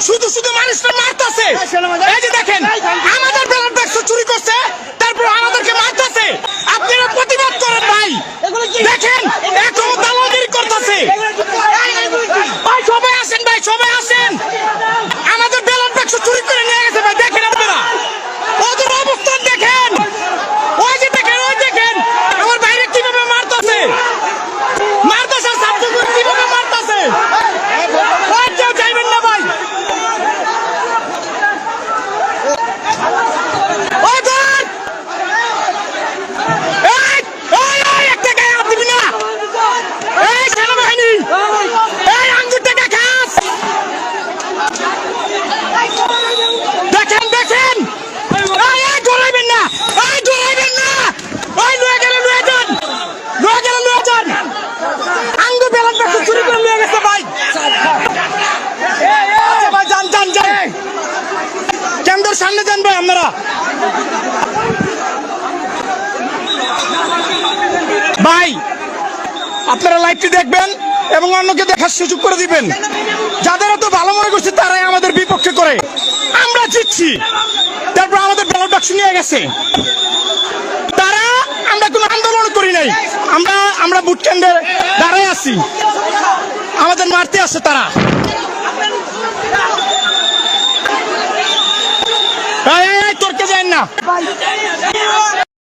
শুধু শুধু মানুষটা মারতেছে। এই যে দেখেন আমাদের ব্যালট বাক্স চুরি করছে, তারপর আমাদেরকে মারতেছে। আপনারা প্রতিবাদ করেন ভাই। দেখেন এখন দালালগিরি করতেছে। ভাই সবাই আসেন, ভাই সবাই আসেন। আমাদের ব্যালট বাক্স চুরি করে নিয়ে গেছে ভাই। দেখেন আপনারা ওদের অবস্থান দেখেন। ওই যে দেখেন, ওই দেখেন আমার বাইরে কিভাবে মারতেছে, মারতেছে ছাত্রগুলো কিভাবে মারতেছে। ওই কেউ যাইবেন না ভাই। ওই ধর, এই এই এই একটা গায়ে হাত দিবি না। এই সেনাবাহিনী, এই আঙ্গুর টাকা খাস। দেখেন দেখেন, এই এই ডরাইবেন না, এই ডরাইবেন না। ওই লয়ে গেলে লয়ে যান, লয়ে গেলে লয়ে যান। আঙ্গুর বেলান বাক্স চুরি করে নিয়ে গেছে ভাই। আচ্ছা ভাই যান যান যান, কেন্দ্রের সামনে যান ভাই আপনারা। ভাই আপনারা লাইভটি দেখবেন এবং অন্যকে দেখার সুযোগ করে দিবেন। যাদের এত ভালো মনে করছে তারাই আমাদের বিপক্ষে করে। আমরা জিতছি, তারপর আমাদের ব্যালট বাক্স নিয়ে গেছে তারা। আমরা কোনো আন্দোলন করি নাই, আমরা ভোট কেন্দ্রে দাঁড়ায় আছি, আমাদের মারতে আসছে তারা। তর্কে যায় না।